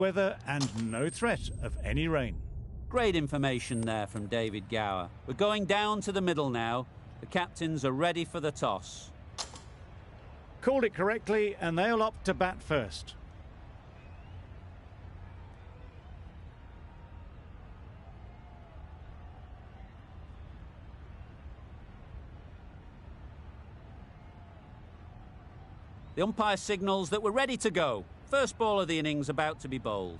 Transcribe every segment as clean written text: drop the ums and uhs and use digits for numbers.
Weather and no threat of any rain. Great information there from David Gower. We're going down to the middle now. The captains are ready for the toss. Called it correctly, and they'll opt to bat first. The umpire signals that we're ready to go. First ball of the innings about to be bowled.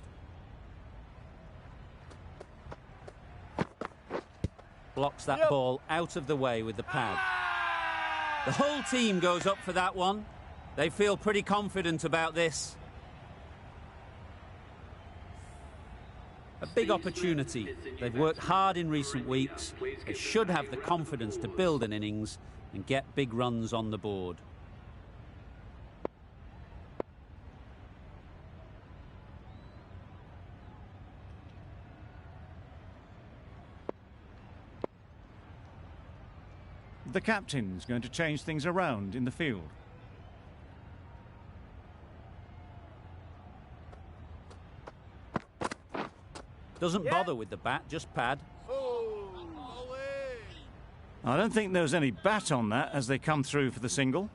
Blocks that ball out of the way with the pad. The whole team goes up for that one. They feel pretty confident about this. A big opportunity. They've worked hard in recent weeks. They should have the confidence to build an innings and get big runs on the board. The captain's going to change things around in the field. Doesn't bother with the bat, just pad. I don't think there was any bat on that as they come through for the single.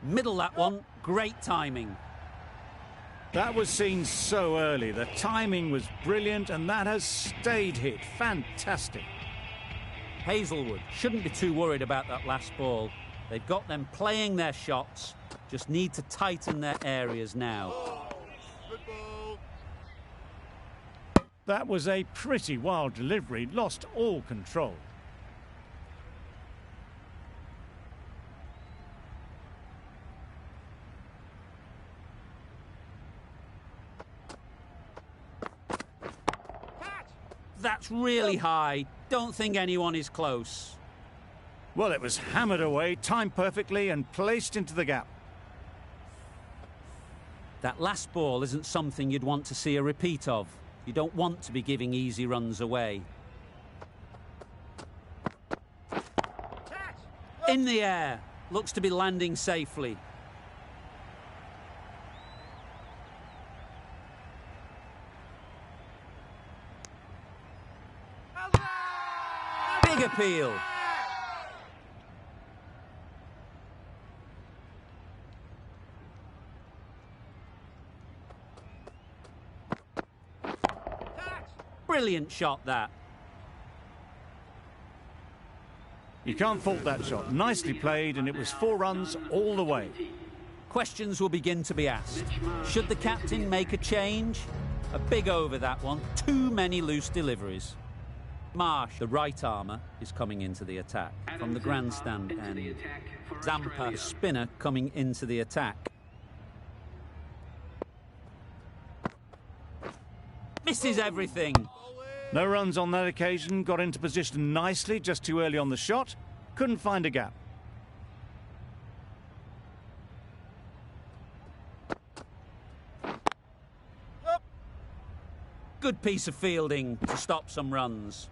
Middle that one, great timing. That was seen so early. The timing was brilliant and that has stayed hit. Fantastic. Hazelwood shouldn't be too worried about that last ball. They've got them playing their shots, just need to tighten their areas now. That was a pretty wild delivery, lost all control. That's really high. Don't think anyone is close. Well, it was hammered away, timed perfectly and placed into the gap. That last ball isn't something you'd want to see a repeat of. You don't want to be giving easy runs away. In the air. Looks to be landing safely. Big appeal. Brilliant shot, that. You can't fault that shot. Nicely played, and it was 4 runs all the way. Questions will begin to be asked. Should the captain make a change? A big over, that one. Too many loose deliveries. Marsh, the right armour, is coming into the attack from the grandstand end. Zampa, the spinner, coming into the attack. Misses everything. No runs on that occasion, got into position nicely, just too early on the shot. Couldn't find a gap. Good piece of fielding to stop some runs.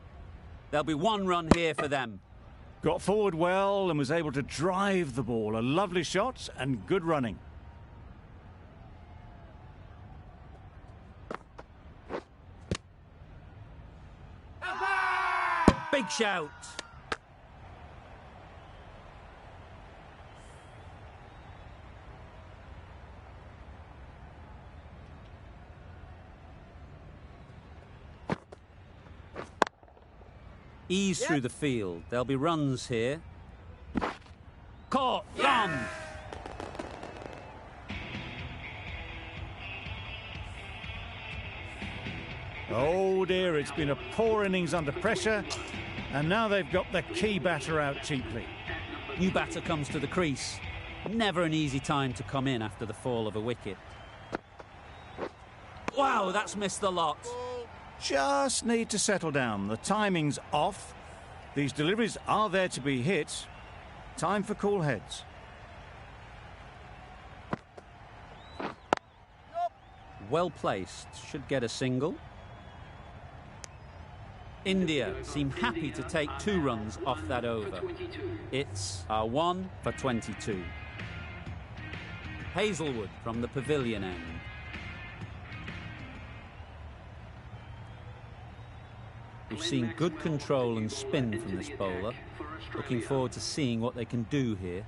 There'll be 1 run here for them. Got forward well and was able to drive the ball. A lovely shot and good running. Big shout. Ease through the field. There'll be runs here. Caught. Gone. Oh dear, it's been a poor innings under pressure, and now they've got the key batter out cheaply. New batter comes to the crease. Never an easy time to come in after the fall of a wicket. Wow, that's missed the lot. Just need to settle down. The timing's off. These deliveries are there to be hit. Time for cool heads. Well placed. Should get a single. India seem happy to take 2 runs off that over. It's a 1 for 22. Hazelwood from the pavilion end. We've seen good control and spin from this bowler. Looking forward to seeing what they can do here.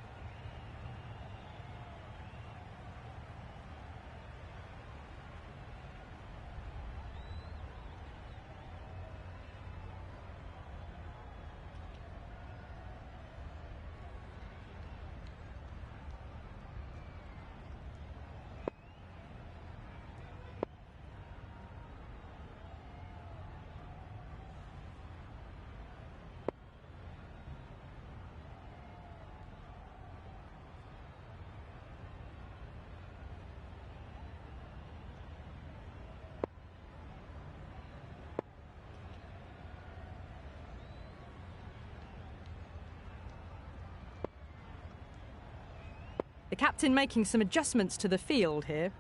The captain making some adjustments to the field here.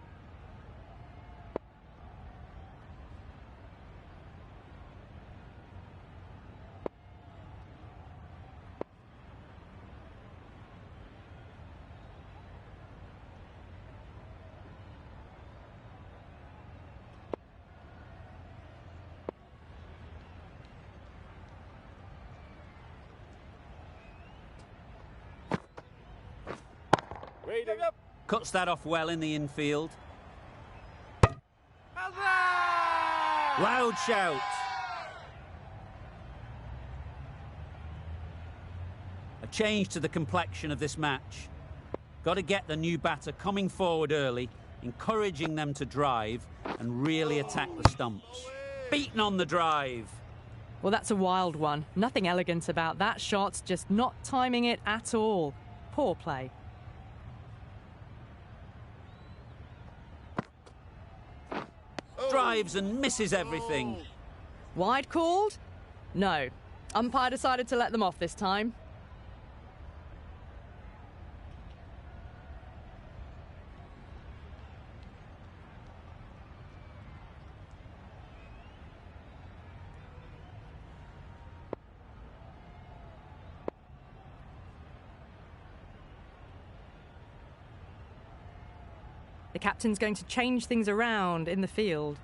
Cuts that off well in the infield. Loud shout. A change to the complexion of this match. Got to get the new batter coming forward early, encouraging them to drive and really attack the stumps. Beaten on the drive. Well, that's a wild one. Nothing elegant about that shot, just not timing it at all. Poor play. Drives and misses everything. Wide called? No. Umpire decided to let them off this time. The captain's going to change things around in the field.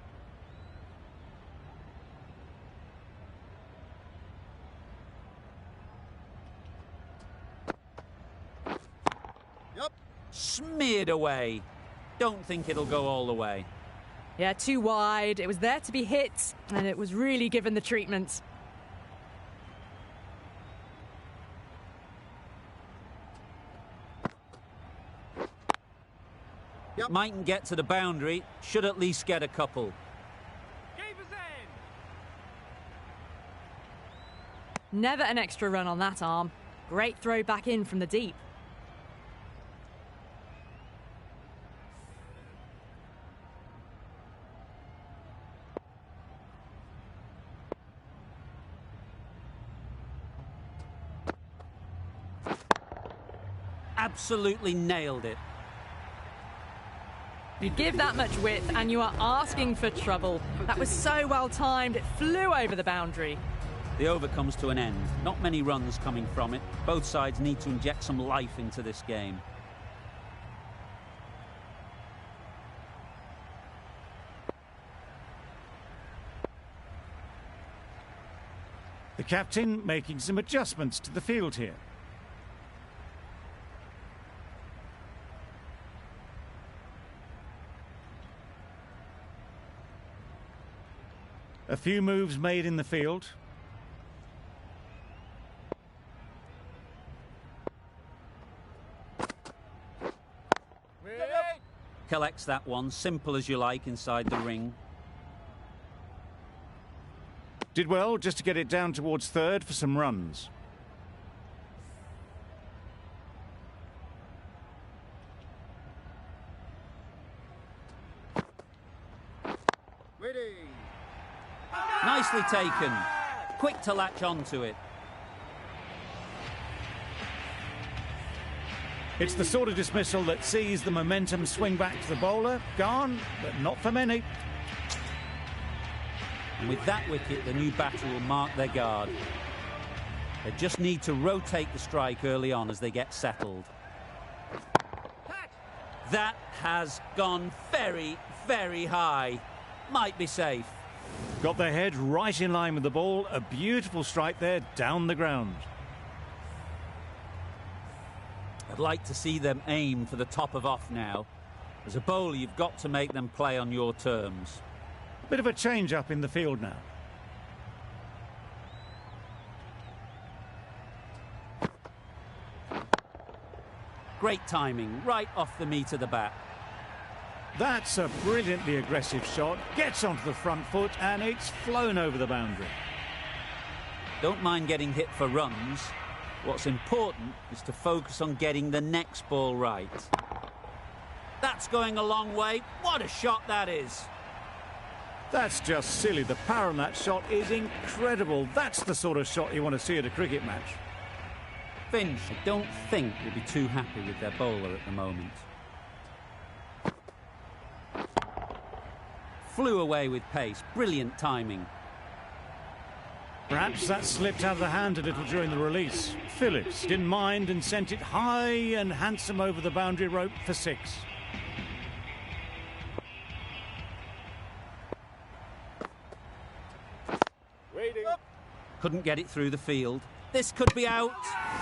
Smeared away. Don't think it'll go all the way. Yeah, too wide. It was there to be hit, and it was really given the treatment. Mightn't get to the boundary, should at least get a couple. Never an extra run on that arm. Great throw back in from the deep. Absolutely nailed it. You give that much width and you are asking for trouble. That was so well timed, it flew over the boundary. The over comes to an end. Not many runs coming from it. Both sides need to inject some life into this game. The captain making some adjustments to the field here. A few moves made in the field. Collects that one, simple as you like, inside the ring. Did well just to get it down towards third for some runs. Nicely taken. Quick to latch onto it. It's the sort of dismissal that sees the momentum swing back to the bowler. Gone, but not for many. And with that wicket, the new batter will mark their guard. They just need to rotate the strike early on as they get settled. That has gone very, very high. Might be safe. Got their head right in line with the ball. A beautiful strike there down the ground. I'd like to see them aim for the top of off now. As a bowler, you've got to make them play on your terms. Bit of a change-up in the field now. Great timing, right off the meat of the bat. That's a brilliantly aggressive shot. Gets onto the front foot and it's flown over the boundary. Don't mind getting hit for runs. What's important is to focus on getting the next ball right. That's going a long way. What a shot that is. That's just silly. The power on that shot is incredible. That's the sort of shot you want to see at a cricket match. Finch, I don't think, will be too happy with their bowler at the moment. Flew away with pace. Brilliant timing. Perhaps that slipped out of the hand a little during the release. Phillips didn't mind and sent it high and handsome over the boundary rope for 6. Waiting. Couldn't get it through the field. This could be out.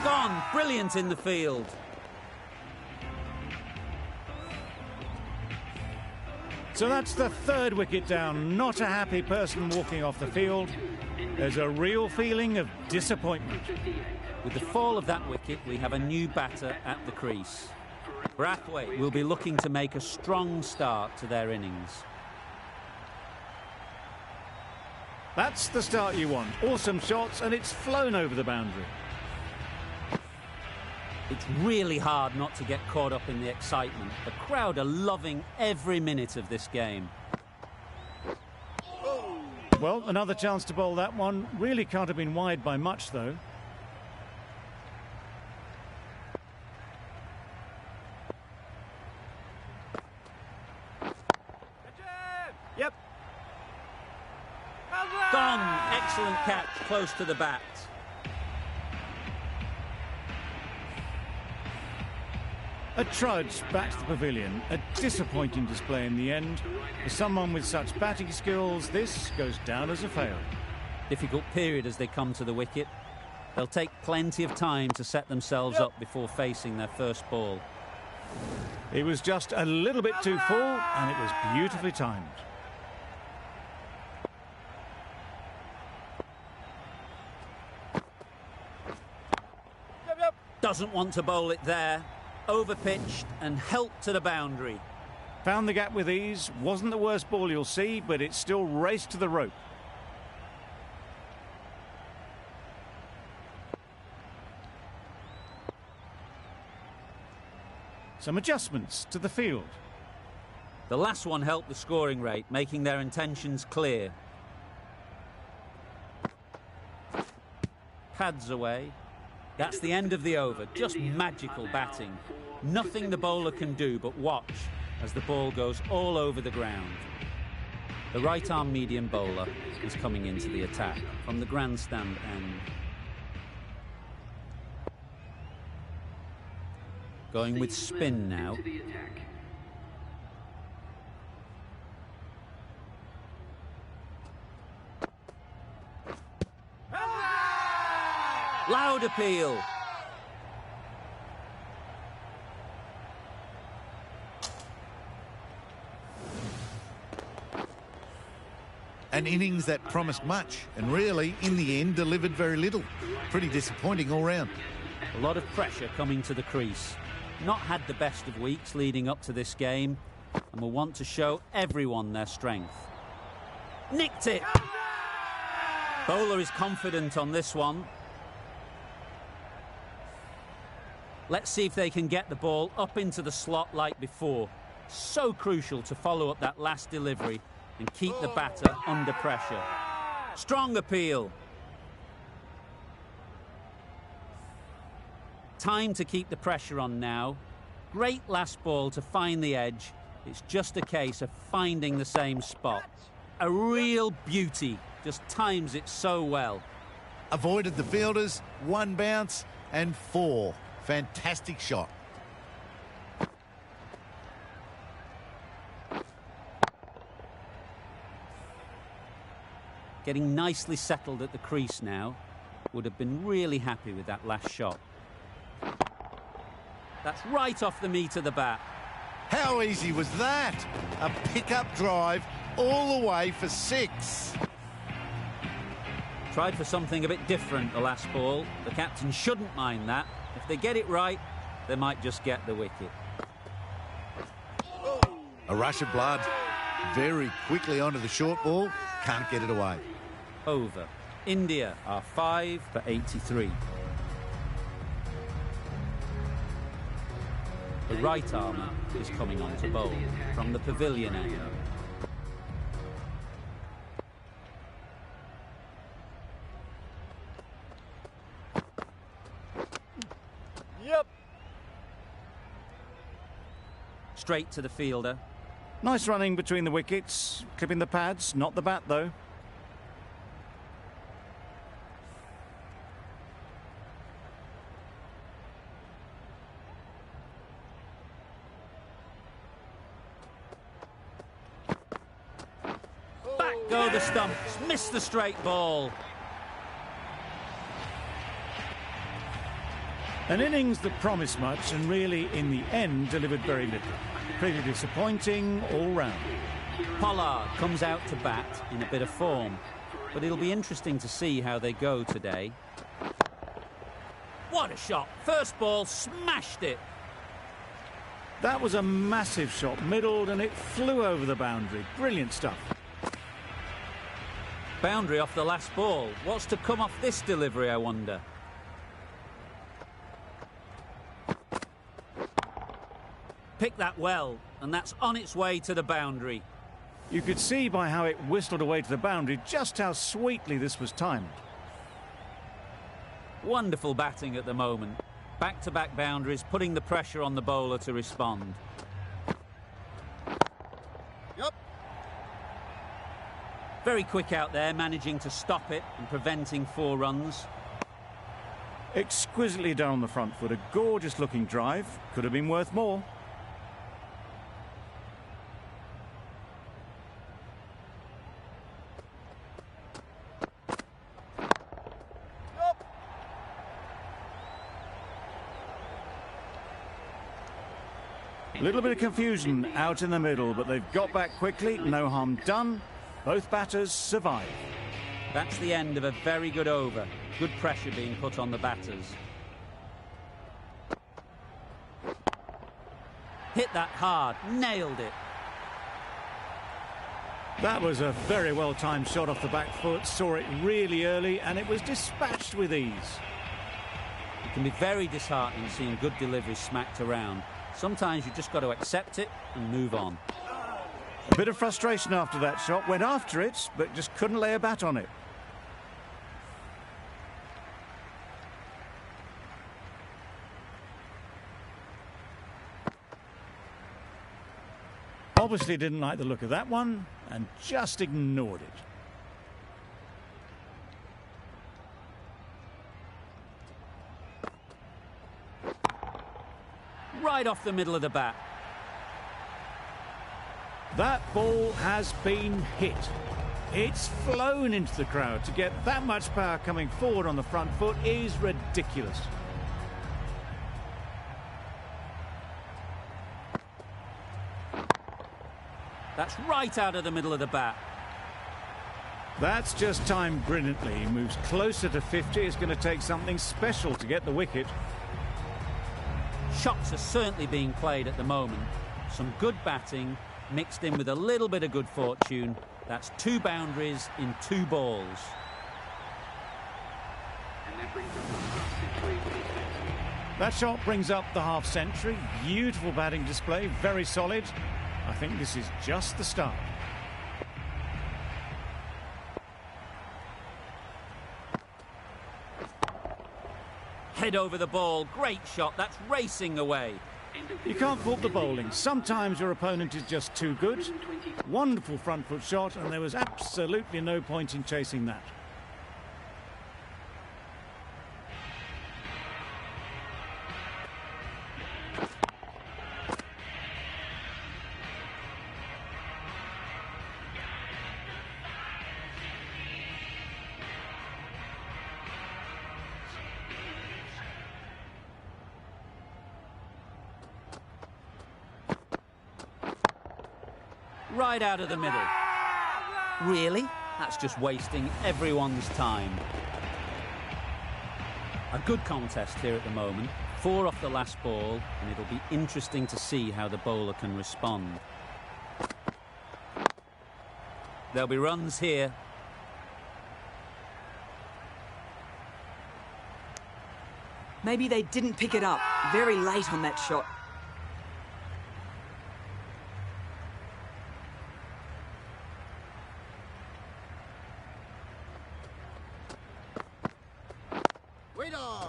Gone. Brilliant in the field. So that's the 3rd wicket down. Not a happy person walking off the field. There's a real feeling of disappointment. With the fall of that wicket, we have a new batter at the crease. Brathwaite will be looking to make a strong start to their innings. That's the start you want. Awesome shots, and it's flown over the boundary. It's really hard not to get caught up in the excitement. The crowd are loving every minute of this game. Well, another chance to bowl that one. Really can't have been wide by much, though. Yep. Gone. Excellent catch, close to the bat. A trudge back to the pavilion. A disappointing display in the end. For someone with such batting skills, this goes down as a fail. Difficult period as they come to the wicket. They'll take plenty of time to set themselves up before facing their first ball. He was just a little bit too full, and it was beautifully timed. Doesn't want to bowl it there. Overpitched and helped to the boundary. Found the gap with ease. Wasn't the worst ball you'll see, but it still raced to the rope. Some adjustments to the field. The last one helped the scoring rate, making their intentions clear. Pads away. That's the end of the over. Just magical batting. Nothing the bowler can do but watch as the ball goes all over the ground. The right-arm medium bowler is coming into the attack from the grandstand end. Going with spin now. Loud appeal. An innings that promised much and really, in the end, delivered very little. Pretty disappointing all round. A lot of pressure coming to the crease. Not had the best of weeks leading up to this game and will want to show everyone their strength. Nicked it. Bowler is confident on this one. Let's see if they can get the ball up into the slot like before. So crucial to follow up that last delivery and keep the batter under pressure. Strong appeal. Time to keep the pressure on now. Great last ball to find the edge. It's just a case of finding the same spot. A real beauty. Just times it so well. Avoided the fielders, 1 bounce and 4. Fantastic shot. Getting nicely settled at the crease now. Would have been really happy with that last shot. That's right off the meat of the bat. How easy was that? A pickup drive all the way for 6. Tried for something a bit different the last ball. The captain shouldn't mind that. If they get it right, they might just get the wicket. A rush of blood. Very quickly onto the short ball. Can't get it away. Over. India are 5 for 83. The right armour is coming on to bowl from the pavilion end. Yep. Straight to the fielder. Nice running between the wickets, clipping the pads, not the bat though. Back go the stumps. Missed the straight ball. An innings that promised much and really, in the end, delivered very little. Pretty disappointing all round. Pollard comes out to bat in a bit of form, but it'll be interesting to see how they go today. What a shot. First ball, smashed it. That was a massive shot, middled, and it flew over the boundary. Brilliant stuff. Boundary off the last ball. What's to come off this delivery, I wonder? Picked that well, and that's on its way to the boundary. You could see by how it whistled away to the boundary just how sweetly this was timed. Wonderful batting at the moment. Back-to-back boundaries, putting the pressure on the bowler to respond. Yep. Very quick out there, managing to stop it and preventing 4 runs. Exquisitely done on the front foot. A gorgeous-looking drive. Could have been worth more. A little bit of confusion out in the middle, but they've got back quickly. No harm done. Both batters survive. That's the end of a very good over. Good pressure being put on the batters. Hit that hard. Nailed it. That was a very well-timed shot off the back foot. Saw it really early, and it was dispatched with ease. It can be very disheartening seeing good deliveries smacked around. Sometimes you just got to accept it and move on. A bit of frustration after that shot. Went after it, but just couldn't lay a bat on it. Obviously didn't like the look of that one and just ignored it. Right off the middle of the bat. That ball has been hit. It's flown into the crowd. To get that much power coming forward on the front foot is ridiculous. That's right out of the middle of the bat. That's just timed brilliantly. He moves closer to 50. It's going to take something special to get the wicket. Shots are certainly being played at the moment. Some good batting mixed in with a little bit of good fortune. That's 2 boundaries in 2 balls. That shot brings up the half-century. Beautiful batting display, very solid. I think this is just the start. Head over the ball, great shot, that's racing away. You can't fault the bowling. Sometimes your opponent is just too good. Wonderful front foot shot, and there was absolutely no point in chasing that. Right out of the middle. Really? That's just wasting everyone's time. A good contest here at the moment. 4 off the last ball, and it'll be interesting to see how the bowler can respond. There'll be runs here. Maybe they didn't pick it up. Very late on that shot.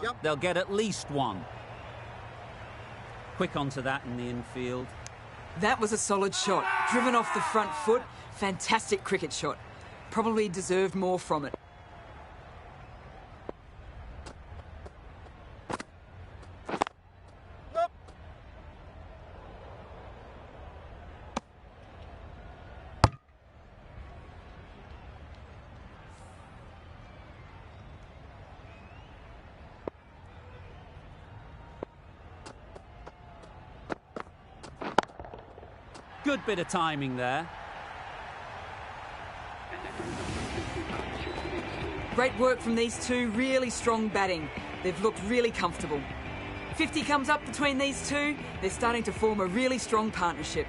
Yep. They'll get at least 1. Quick onto that in the infield. That was a solid shot. Driven off the front foot. Fantastic cricket shot. Probably deserved more from it. Good bit of timing there. Great work from these two. Really strong batting. They've looked really comfortable. 50 comes up between these two. They're starting to form a really strong partnership.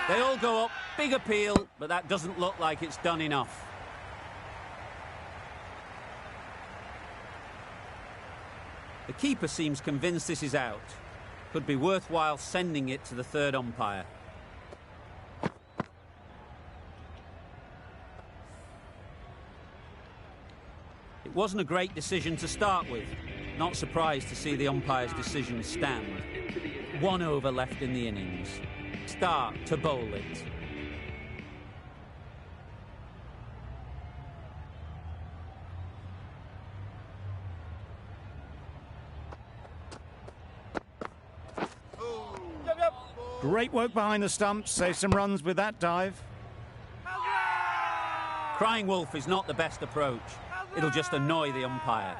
They all go up. Big appeal, but that doesn't look like it's done enough. The keeper seems convinced this is out. Could be worthwhile sending it to the third umpire. It wasn't a great decision to start with. Not surprised to see the umpire's decision stand. 1 over left in the innings. Start to bowl it. Great work behind the stumps. Save some runs with that dive. Crying wolf is not the best approach. It'll just annoy the umpire.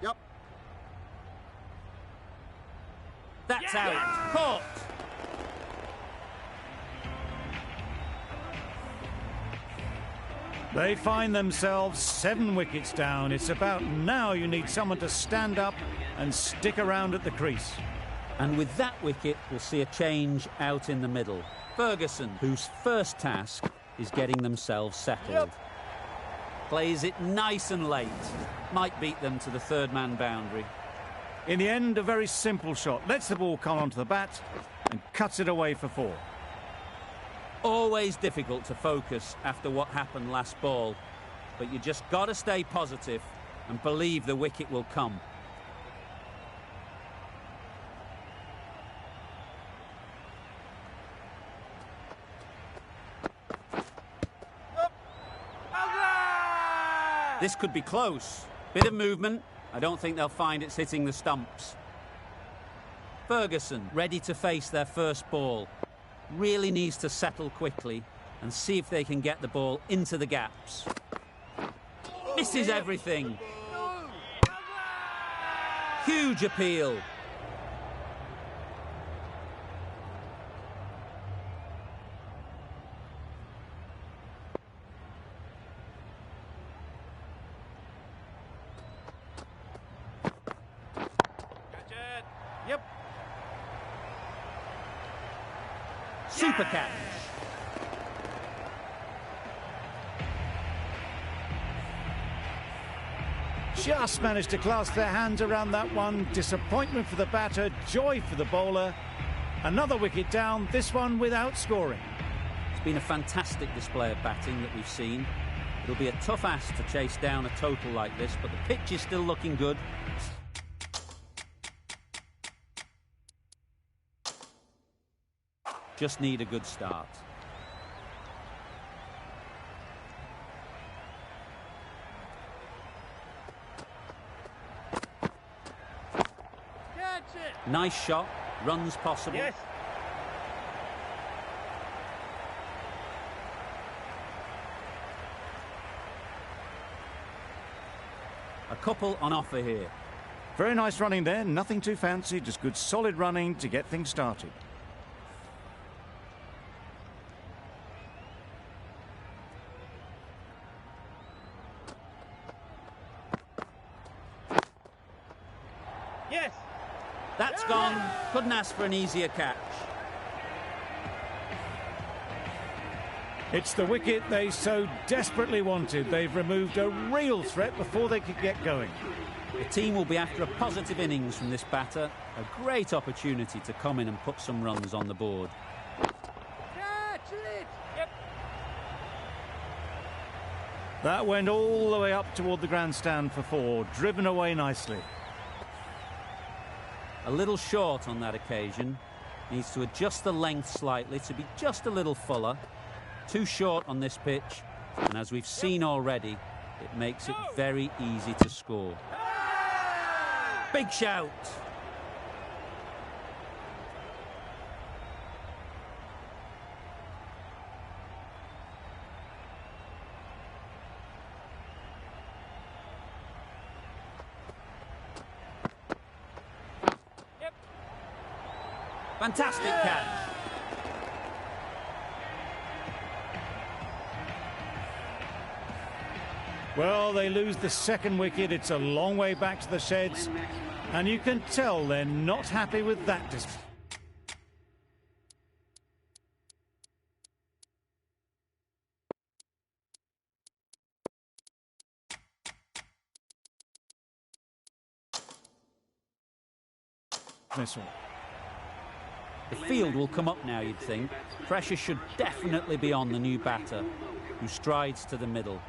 Yep. That's out. Caught. They find themselves 7 wickets down. It's about now you need someone to stand up and stick around at the crease. And with that wicket, we'll see a change out in the middle. Ferguson, whose first task is getting themselves settled. Plays it nice and late. Might beat them to the third-man boundary. In the end, a very simple shot. Lets the ball come onto the bat and cuts it away for 4. Always difficult to focus after what happened last ball, but you just got to stay positive and believe the wicket will come. This could be close. Bit of movement. I don't think they'll find it's hitting the stumps. Ferguson ready to face their first ball. Really needs to settle quickly and see if they can get the ball into the gaps. Misses everything. Huge appeal. Yep. Super catch. just managed to clasp their hands around that one. Disappointment for the batter, joy for the bowler. Another wicket down, this one without scoring. It's been a fantastic display of batting that we've seen. It'll be a tough ask to chase down a total like this, but the pitch is still looking good. Just need a good start. Nice shot, runs possible. Yes. A couple on offer here. Very nice running there, nothing too fancy, just good solid running to get things started. Yes. That's gone. Couldn't ask for an easier catch. It's the wicket they so desperately wanted. They've removed a real threat before they could get going. The team will be after a positive innings from this batter. A great opportunity to come in and put some runs on the board. Catch it. Yep. That went all the way up toward the grandstand for 4, driven away nicely. A little short on that occasion. Needs to adjust the length slightly to be just a little fuller. Too short on this pitch, and as we've seen already, it makes it very easy to score. Big shout! Yep. Fantastic catch! Well, they lose the second wicket. It's a long way back to the sheds, and you can tell they're not happy with that. Missile. The field will come up now, you'd think. Pressure should definitely be on the new batter, who strides to the middle.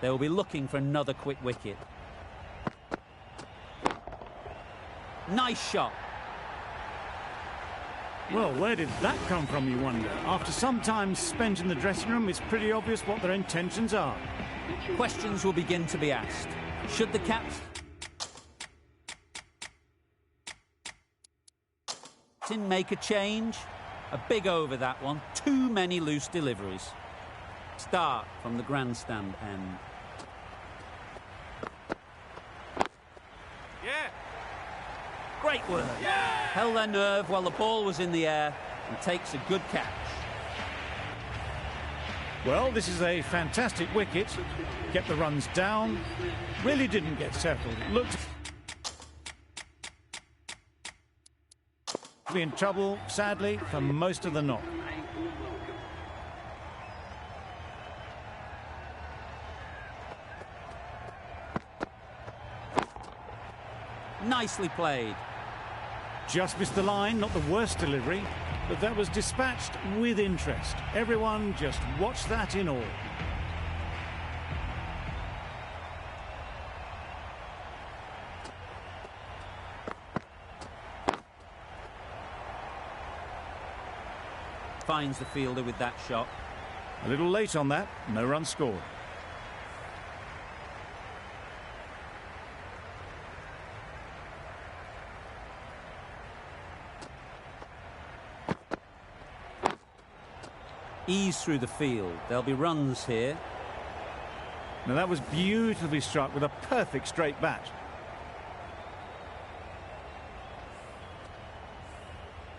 They will be looking for another quick wicket. Nice shot. Well, where did that come from, you wonder? After some time spent in the dressing room, it's pretty obvious what their intentions are. Questions will begin to be asked. Should the captain make a change? A big over, that one. Too many loose deliveries. Start from the grandstand end. Yeah. Great work. Yeah. Held their nerve while the ball was in the air and takes a good catch. Well, this is a fantastic wicket. Get the runs down. Really didn't get settled. Looked to be in trouble, sadly, for most of the knock. Nicely played. Just missed the line, not the worst delivery, but that was dispatched with interest. Everyone just watched that in awe. Finds the fielder with that shot. A little late on that, no run scored. Ease through the field. There'll be runs here. Now that was beautifully struck with a perfect straight bat.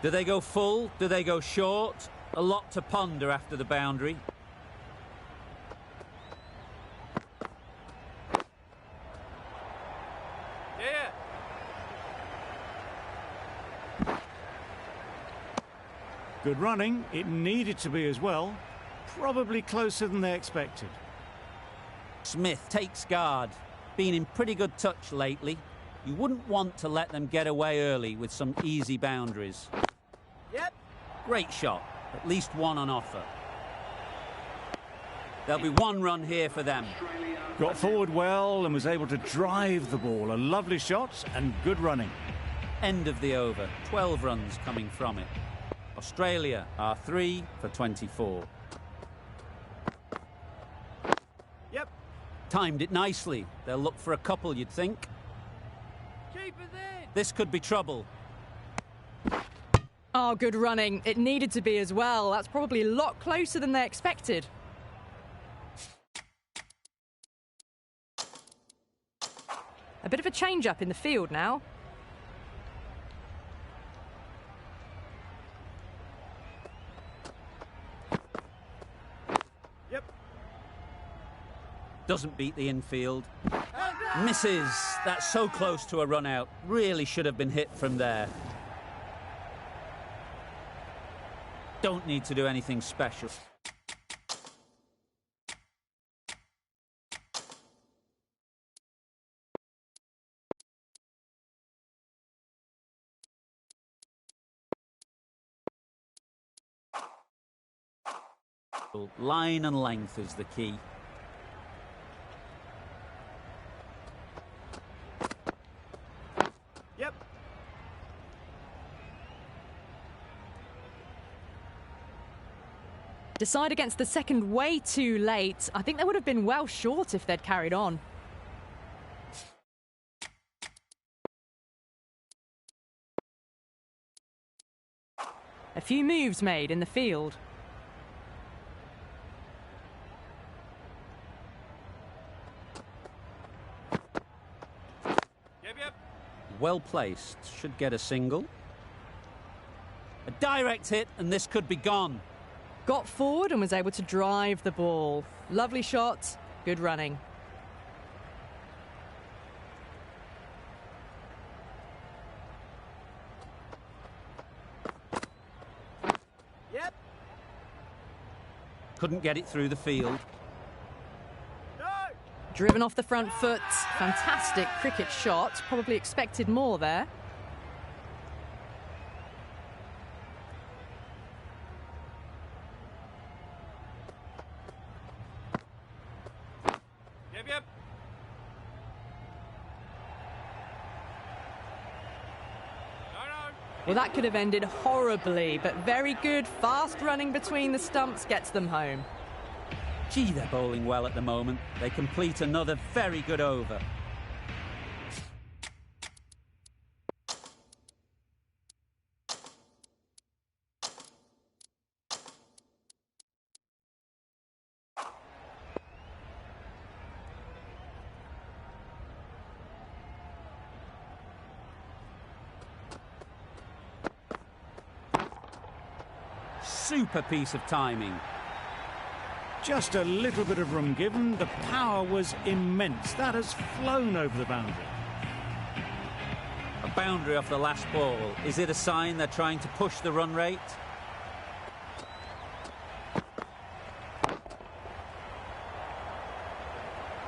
Do they go full? Do they go short? A lot to ponder after the boundary. Yeah. Good running. It needed to be as well. Probably closer than they expected. Smith takes guard. Been in pretty good touch lately. You wouldn't want to let them get away early with some easy boundaries. Yep. Great shot. At least one on offer. There'll be one run here for them. Got forward well and was able to drive the ball. A lovely shot and good running. End of the over. 12 runs coming from it. Australia are 3 for 24. Yep. Timed it nicely. They'll look for a couple, you'd think. Keep it in. This could be trouble. Oh, good running. It needed to be as well. That's probably a lot closer than they expected. A bit of a change-up in the field now. Yep. Doesn't beat the infield. Misses. That's so close to a run out. Really should have been hit from there. Don't need to do anything special. Line and length is the key. Yep. Decide against the second way too late. I think they would have been well short if they'd carried on. A few moves made in the field. Yep. Well placed. Should get a single. A direct hit and this could be gone. Got forward and was able to drive the ball. Lovely shot, good running. Yep. Couldn't get it through the field. No. Driven off the front foot. Fantastic cricket shot. Probably expected more there. Yep. No. Well, that could have ended horribly, but very good. Fast running between the stumps gets them home. Gee, they're bowling well at the moment. They complete another very good over. Super piece of timing. Just a little bit of room given. The power was immense. That has flown over the boundary. A boundary off the last ball. Is it a sign they're trying to push the run rate?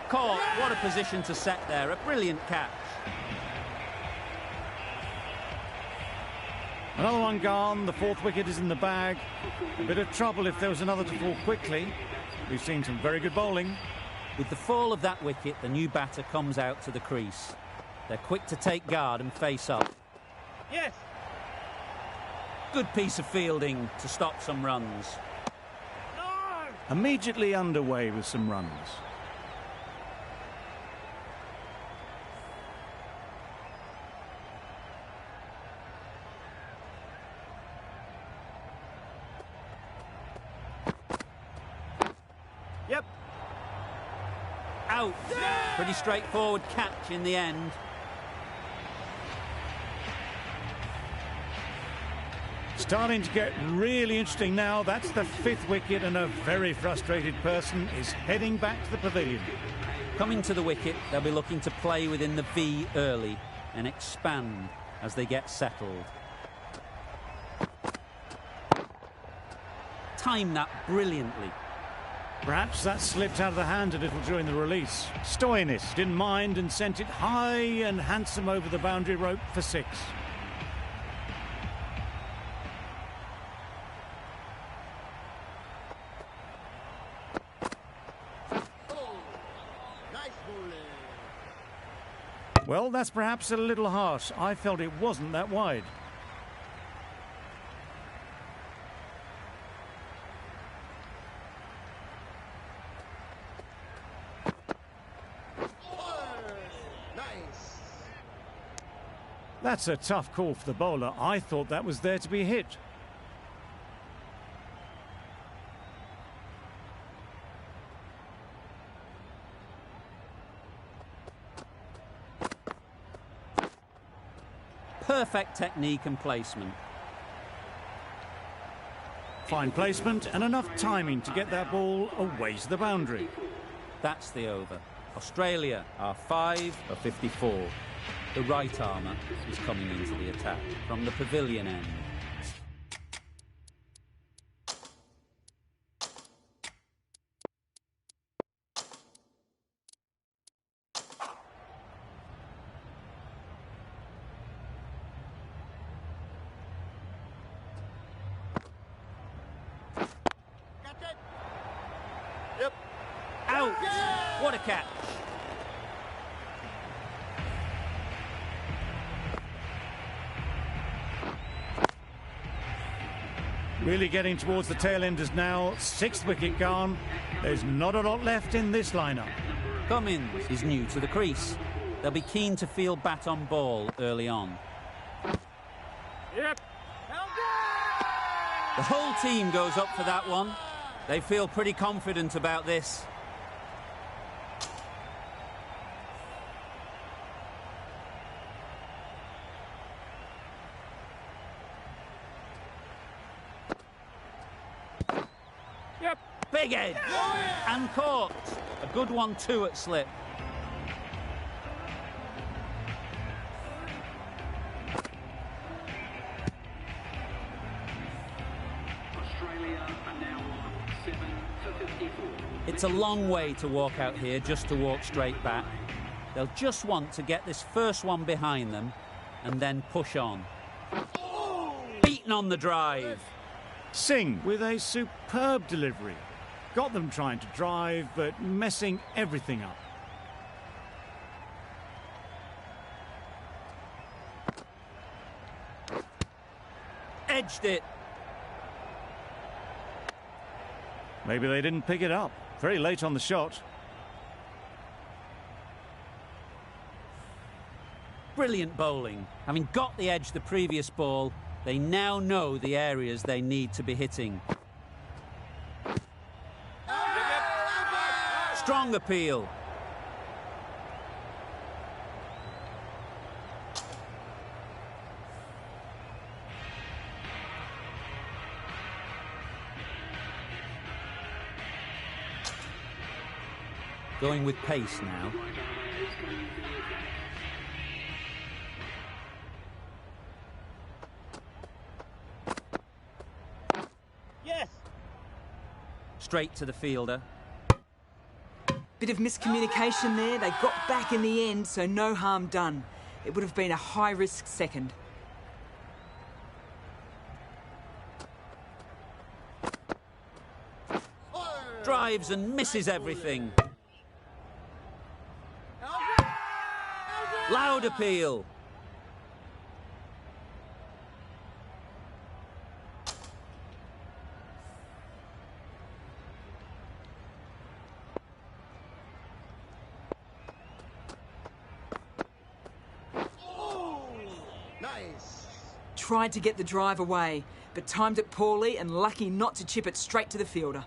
Caught. What a position to set there. A brilliant catch. Another one gone. The fourth wicket is in the bag. A bit of trouble if there was another to fall quickly. We've seen some very good bowling. With the fall of that wicket, the new batter comes out to the crease. They're quick to take guard and face up. Yes. Good piece of fielding to stop some runs. No. Immediately underway with some runs. Yep. Out. Pretty straightforward catch in the end. Starting to get really interesting now. That's the fifth wicket and a very frustrated person is heading back to the pavilion. Coming to the wicket, they'll be looking to play within the V early and expand as they get settled. Time that brilliantly. Perhaps that slipped out of the hand a little during the release. Stoinis didn't mind and sent it high and handsome over the boundary rope for 6. Well, that's perhaps a little harsh. I felt it wasn't that wide. That's a tough call for the bowler. I thought that was there to be hit. Perfect technique and placement. Fine placement and enough timing to get that ball away to the boundary. That's the over. Australia are 5 for 54. The right armour is coming into the attack from the pavilion end. Yep. Out! What a catch! Really getting towards the tail enders now. 6th wicket gone. There's not a lot left in this lineup. Cummins is new to the crease. They'll be keen to field bat on ball early on. Yep. The whole team goes up for that one. They feel pretty confident about this. Yep. Big edge. And caught. A good one too at slip. It's a long way to walk out here just to walk straight back. They'll just want to get this first one behind them and then push on. Beaten on the drive. Singh with a superb delivery. Got them trying to drive, but messing everything up. Edged it. Maybe they didn't pick it up. Very late on the shot. Brilliant bowling. Having got the edge the previous ball, they now know the areas they need to be hitting. Strong appeal. Going with pace now. Yes. Straight to the fielder. Bit of miscommunication there. They got back in the end, so no harm done. It would have been a high-risk second. Drives and misses everything. Loud appeal. Nice. Tried to get the drive away, but timed it poorly and lucky not to chip it straight to the fielder.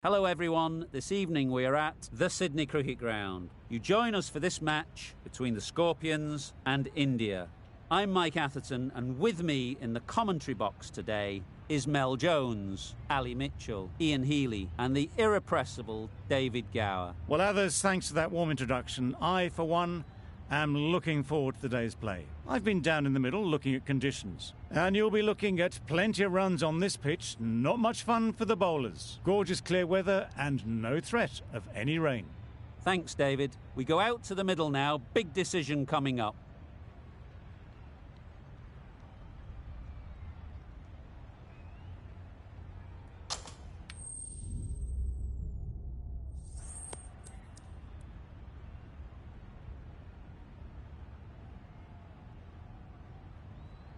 Hello everyone, this evening we are at the Sydney Cricket Ground. You join us for this match between the Scorpions and India. I'm Mike Atherton, and with me in the commentary box today is Mel Jones, Ali Mitchell, Ian Healy and the irrepressible David Gower. Well, others, thanks to that warm introduction, I, for one, am looking forward to the day's play. I've been down in the middle looking at conditions, and you'll be looking at plenty of runs on this pitch, not much fun for the bowlers. Gorgeous clear weather and no threat of any rain. Thanks, David. We go out to the middle now, big decision coming up.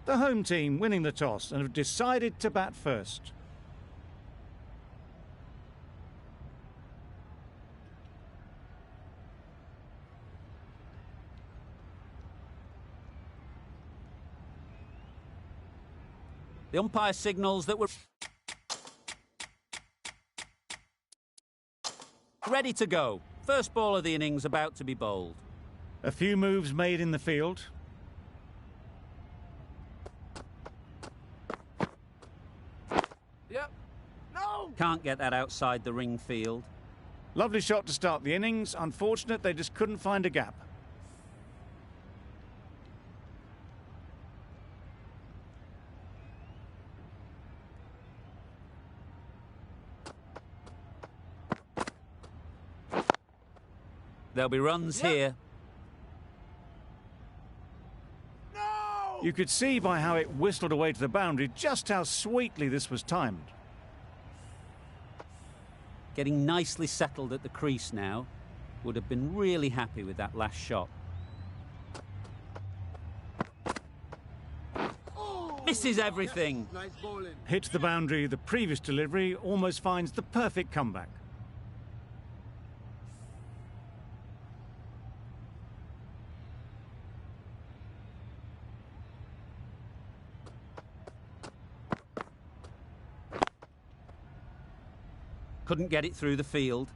The home team winning the toss and have decided to bat first. The umpire signals that we're ready to go. First ball of the innings about to be bowled. A few moves made in the field. Can't get that outside the ring field. Lovely shot to start the innings. Unfortunate they just couldn't find a gap. There'll be runs here. No! You could see by how it whistled away to the boundary just how sweetly this was timed. Getting nicely settled at the crease now. Would have been really happy with that last shot. Misses everything. Nice bowling. Hits the boundary, the previous delivery almost finds the perfect comeback. Couldn't get it through the field.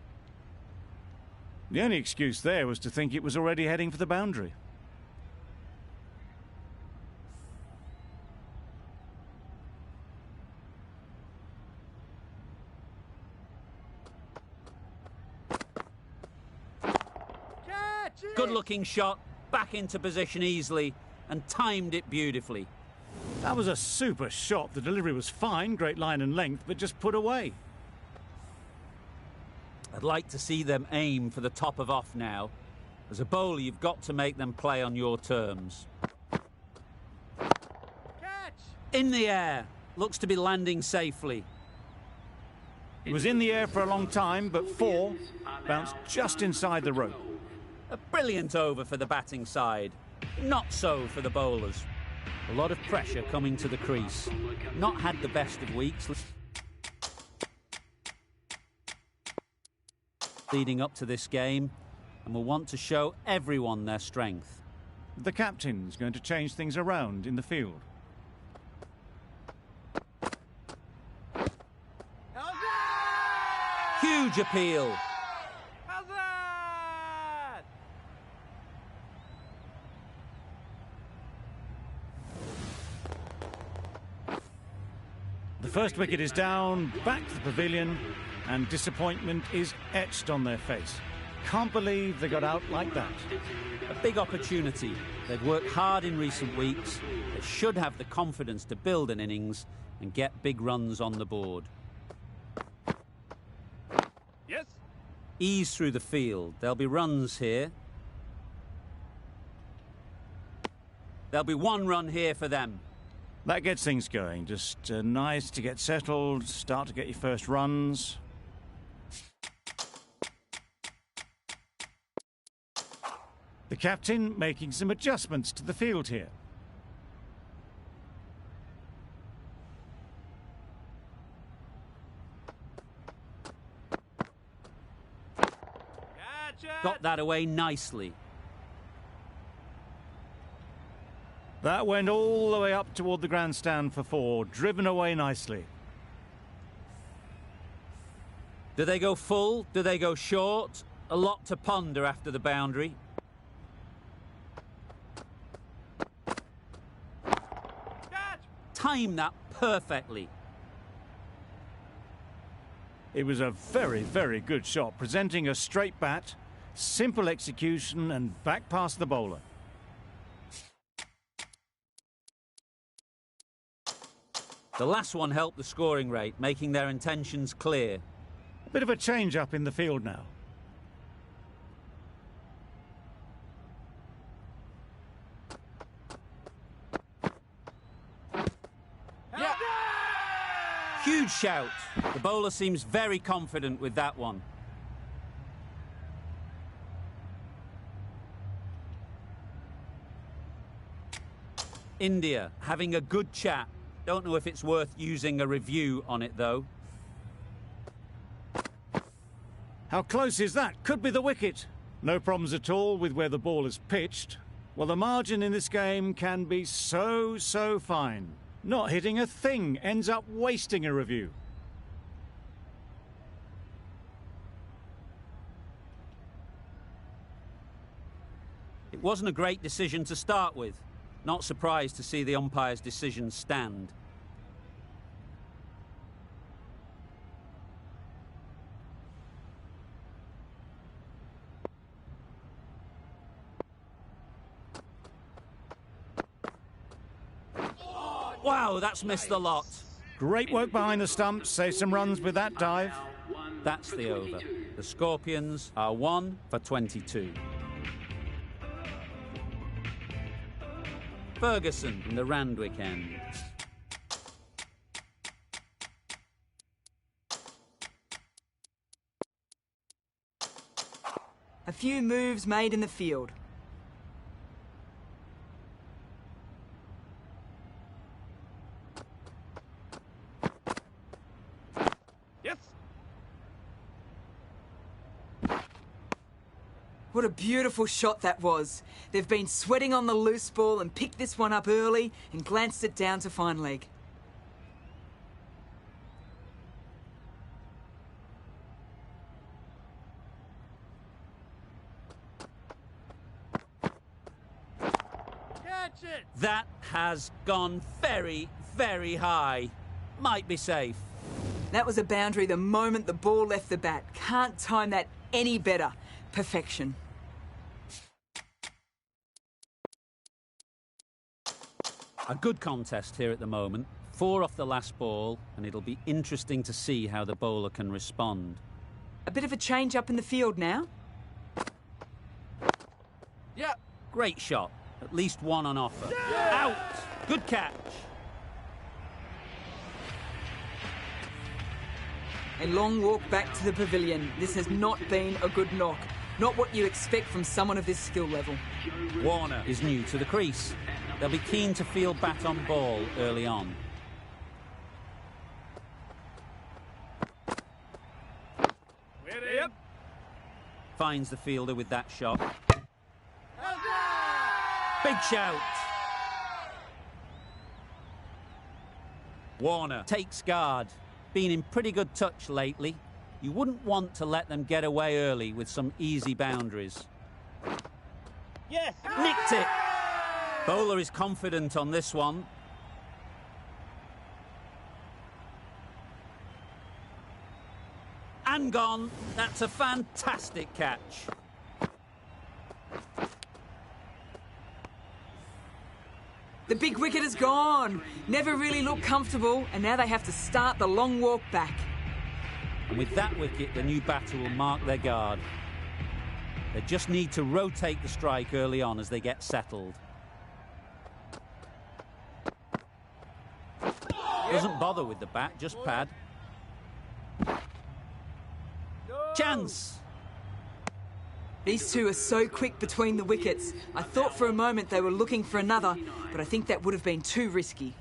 The only excuse there was to think it was already heading for the boundary. Good looking shot, back into position easily and timed it beautifully. That was a super shot. The delivery was fine, great line and length, but just put away. I'd like to see them aim for the top of off now. As a bowler, you've got to make them play on your terms. Catch! In the air. Looks to be landing safely. It was in the air for a long time, but four bounced just inside the rope. A brilliant over for the batting side. Not so for the bowlers. A lot of pressure coming to the crease. Not had the best of weeks leading up to this game, and will want to show everyone their strength. The captain's going to change things around in the field. Huge appeal. The first wicket is down, back to the pavilion, and disappointment is etched on their face. Can't believe they got out like that. A big opportunity. They've worked hard in recent weeks. They should have the confidence to build an innings and get big runs on the board. Yes. Ease through the field. There'll be runs here. There'll be one run here for them. That gets things going. Just nice to get settled, start to get your first runs. The captain making some adjustments to the field here. Gotcha. Got that away nicely. That went all the way up toward the grandstand for four, driven away nicely. Do they go full? Do they go short? A lot to ponder after the boundary. Time that perfectly. It was a very, very good shot, presenting a straight bat, simple execution and back past the bowler. The last one helped the scoring rate, making their intentions clear. Bit of a change-up in the field now. Huge shout. The bowler seems very confident with that one. India having a good chat. Don't know if it's worth using a review on it, though. How close is that? Could be the wicket. No problems at all with where the ball is pitched. Well, the margin in this game can be so fine. Not hitting a thing ends up wasting a review. It wasn't a great decision to start with. Not surprised to see the umpire's decision stand. Wow, that's missed a lot. Great work behind the stumps, save some runs with that dive. That's the over. The Scorpions are 1 for 22. Ferguson in the Randwick end. A few moves made in the field. Yes. What a beautiful shot that was. They've been sweating on the loose ball and picked this one up early and glanced it down to fine leg. Catch it. That has gone very, very high. Might be safe. That was a boundary the moment the ball left the bat. Can't time that any better. Perfection. A good contest here at the moment. 4 off the last ball, and it'll be interesting to see how the bowler can respond. A bit of a change up in the field now. Yeah. Great shot. At least one on offer. Out! Good catch. A long walk back to the pavilion. This has not been a good knock. Not what you expect from someone of this skill level. Warner is new to the crease. They'll be keen to field bat on ball early on. Yep. Finds the fielder with that shot. Big shout. Warner takes guard. Been in pretty good touch lately. You wouldn't want to let them get away early with some easy boundaries. Yes. Nicked it. Bowler is confident on this one. And gone. That's a fantastic catch. The big wicket is gone. Never really looked comfortable, and now they have to start the long walk back. And with that wicket, the new batter will mark their guard. They just need to rotate the strike early on as they get settled. Doesn't bother with the bat, just pad. Chance! These two are so quick between the wickets. I thought for a moment they were looking for another, but I think that would have been too risky.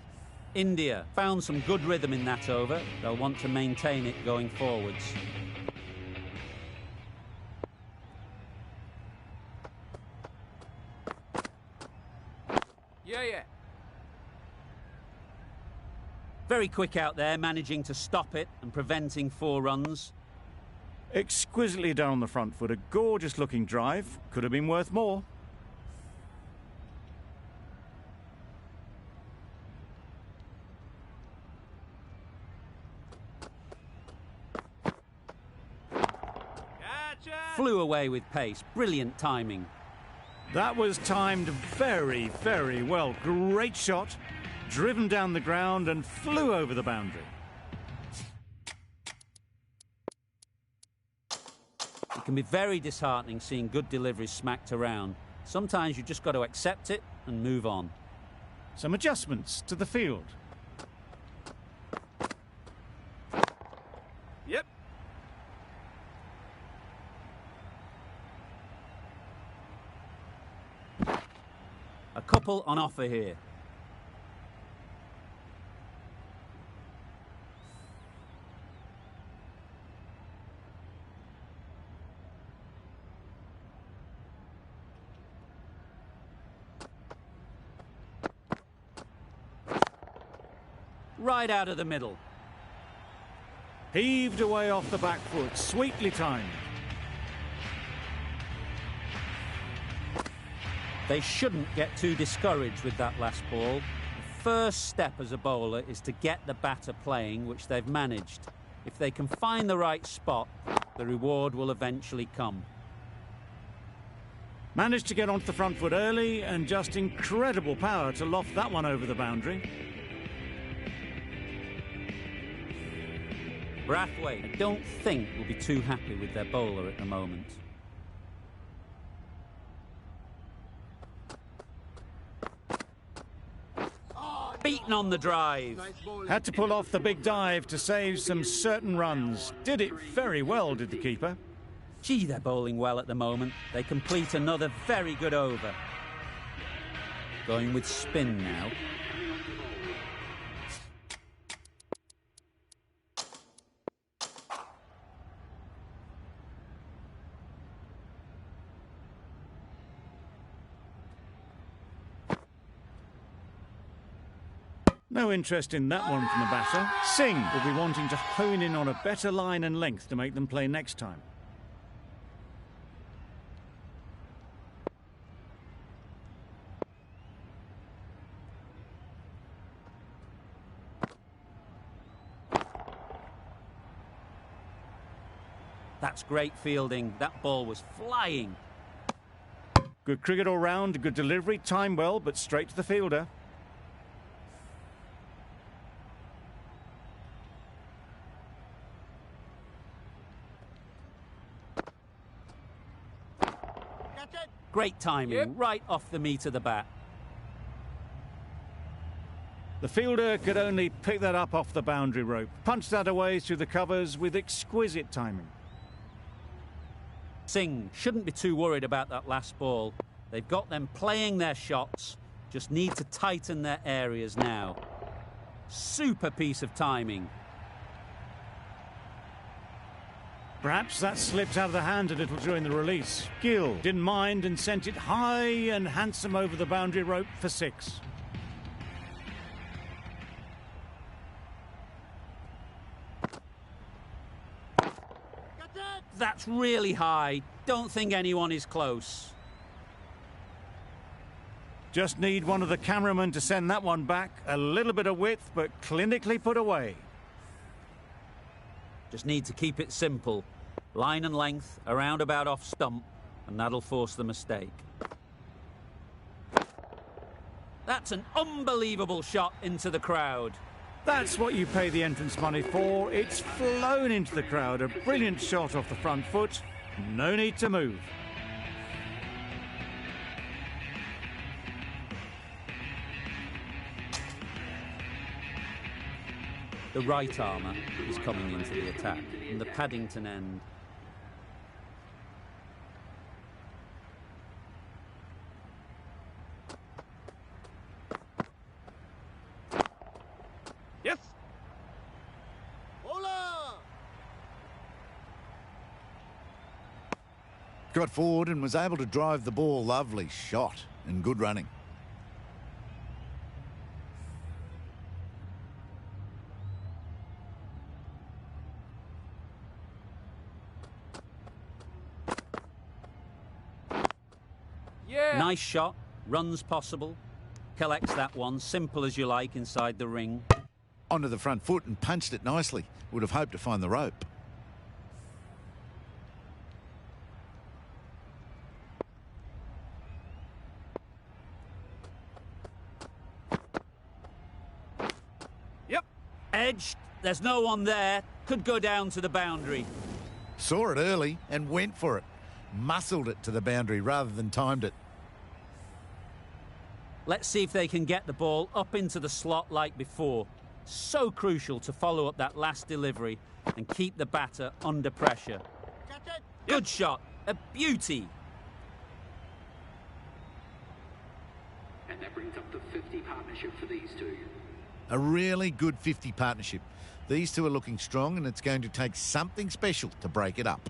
India found some good rhythm in that over. They'll want to maintain it going forwards. Yeah. Very quick out there, managing to stop it and preventing 4 runs. Exquisitely done on the front foot. A gorgeous looking drive. Could have been worth more. Gotcha! Flew away with pace. Brilliant timing. That was timed very, very well. Great shot. Driven down the ground and flew over the boundary. It can be very disheartening seeing good deliveries smacked around. Sometimes you just got to accept it and move on. Some adjustments to the field. Yep. A couple on offer here. Right out of the middle. Heaved away off the back foot. Sweetly timed. They shouldn't get too discouraged with that last ball. The first step as a bowler is to get the batter playing, which they've managed. If they can find the right spot, the reward will eventually come. Managed to get onto the front foot early and just incredible power to loft that one over the boundary. Brathwaite, I don't think will be too happy with their bowler at the moment. Beaten on the drive. Nice ball. Had to pull off the big dive to save some certain runs. Did it very well, did the keeper. Gee, they're bowling well at the moment. They complete another very good over. Going with spin now. No interest in that one from the batter. Singh will be wanting to hone in on a better line and length to make them play next time. That's great fielding. That ball was flying. Good cricket all round, good delivery, timed well, but straight to the fielder. Great timing, Yep. right off the meat of the bat. The fielder could only pick that up off the boundary rope. Punched that away through the covers with exquisite timing. Singh shouldn't be too worried about that last ball. They've got them playing their shots, just need to tighten their areas now. Super piece of timing. Perhaps that slipped out of the hand a little during the release. Gill didn't mind and sent it high and handsome over the boundary rope for 6. That's really high. Don't think anyone is close. Just need one of the cameramen to send that one back. A little bit of width, but clinically put away. Just need to keep it simple. Line and length, around about off stump, and that'll force the mistake. That's an unbelievable shot into the crowd. That's what you pay the entrance money for. It's flown into the crowd. A brilliant shot off the front foot. No need to move. The right armour is coming into the attack from the Paddington end. Yes. Bowler. Got forward and was able to drive the ball. Lovely shot and good running. Yeah. Nice shot, runs possible. Collects that one, simple as you like, inside the ring. Onto the front foot and punched it nicely. Would have hoped to find the rope. Yep. Edged, there's no one there. Could go down to the boundary. Saw it early and went for it. Muscled it to the boundary rather than timed it. Let's see if they can get the ball up into the slot like before. So crucial to follow up that last delivery and keep the batter under pressure. Catch it. Good shot, a beauty. And that brings up the 50 partnership for these two. A really good 50 partnership. These two are looking strong and it's going to take something special to break it up.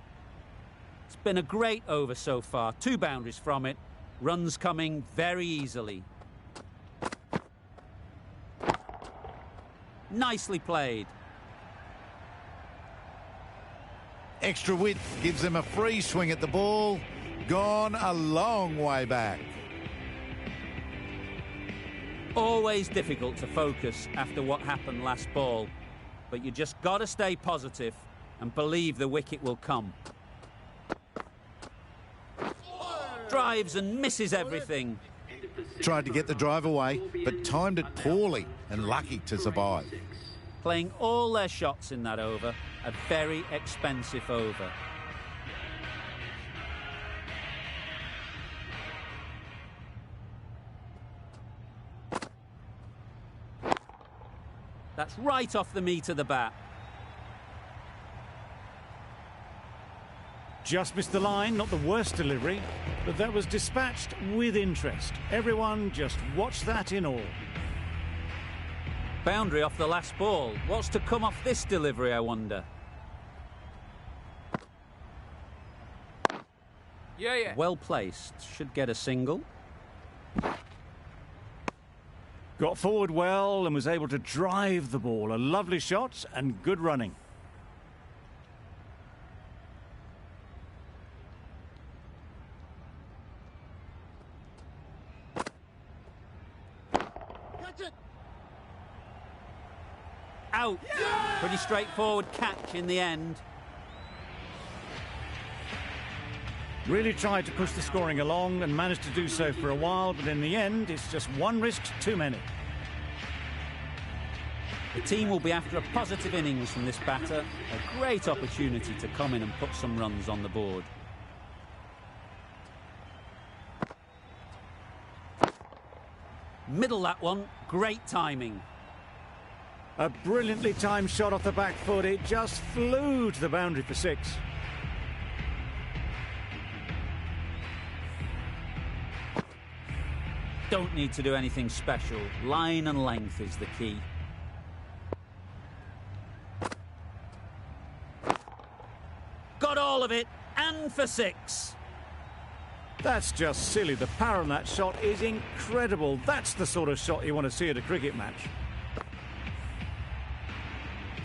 It's been a great over so far. 2 boundaries from it. Runs coming very easily. Nicely played. Extra width gives them a free swing at the ball. Gone a long way back. Always difficult to focus after what happened last ball. But you just got to stay positive and believe the wicket will come. Drives and misses everything. Tried to get the drive away, but timed it poorly and lucky to survive. Playing all their shots in that over, a very expensive over. That's right off the meat of the bat. Just missed the line, not the worst delivery, but that was dispatched with interest. Everyone just watched that in awe. Boundary off the last ball. What's to come off this delivery, I wonder? Yeah. Well placed. Should get a single. Got forward well and was able to drive the ball. A lovely shot and good running. Catch it. Out. Yeah! Pretty straightforward catch in the end. Really tried to push the scoring along and managed to do so for a while, but in the end, it's just one risk too many. The team will be after a positive innings from this batter. A great opportunity to come in and put some runs on the board. Middle that one. Great timing. A brilliantly timed shot off the back foot. It just flew to the boundary for 6. Don't need to do anything special. Line and length is the key. Got all of it, and for 6. That's just silly. The power on that shot is incredible. That's the sort of shot you want to see at a cricket match.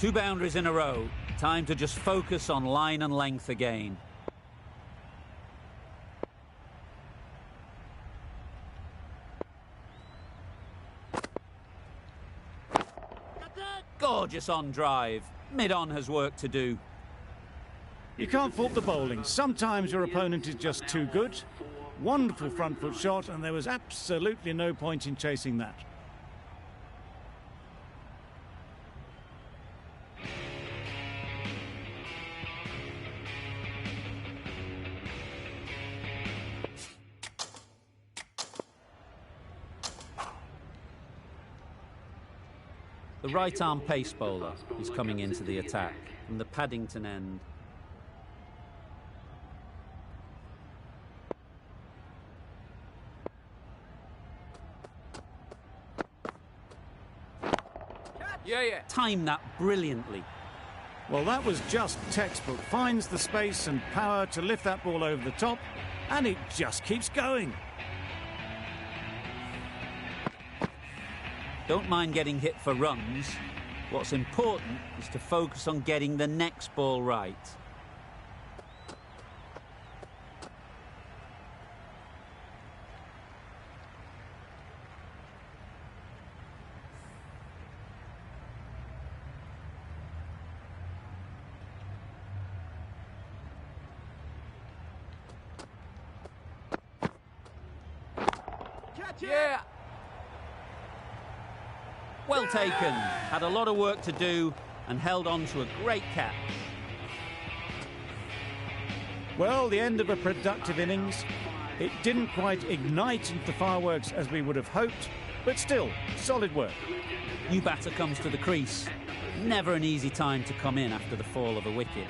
2 boundaries in a row. Time to just focus on line and length again. Gorgeous on drive. Mid-on has work to do. You can't fault the bowling. Sometimes your opponent is just too good. Wonderful front foot shot, and there was absolutely no point in chasing that. The right-arm pace bowler is coming into the attack from the Paddington end. Yeah. Time that brilliantly. Well, that was just textbook. Finds the space and power to lift that ball over the top, and it just keeps going. Don't mind getting hit for runs. What's important is to focus on getting the next ball right. Yeah. Well taken. Had a lot of work to do and held on to a great cap. Well, the end of a productive innings. It didn't quite ignite into the fireworks as we would have hoped, but still, solid work. New batter comes to the crease. Never an easy time to come in after the fall of a wicket.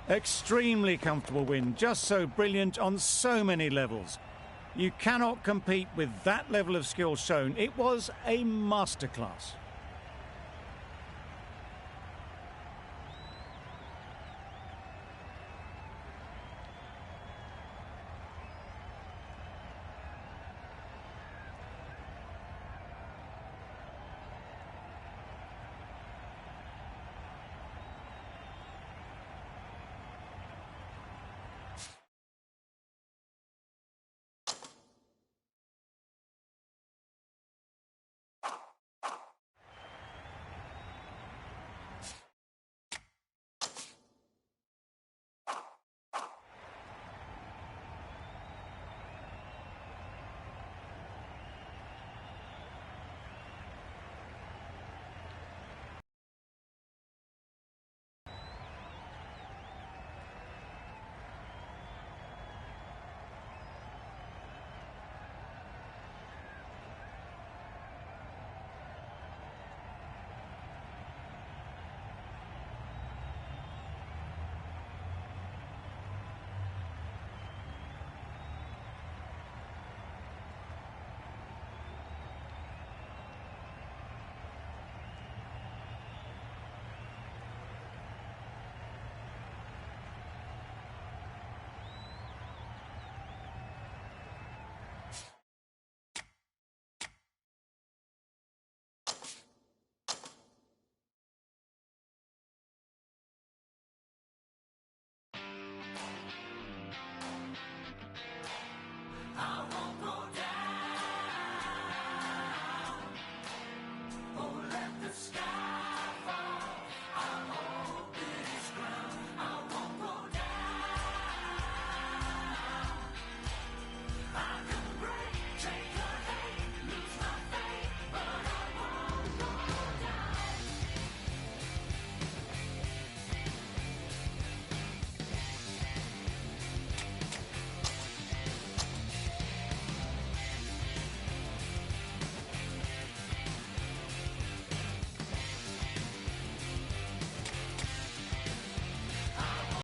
Extremely comfortable win, just so brilliant on so many levels. You cannot compete with that level of skill shown. It was a masterclass.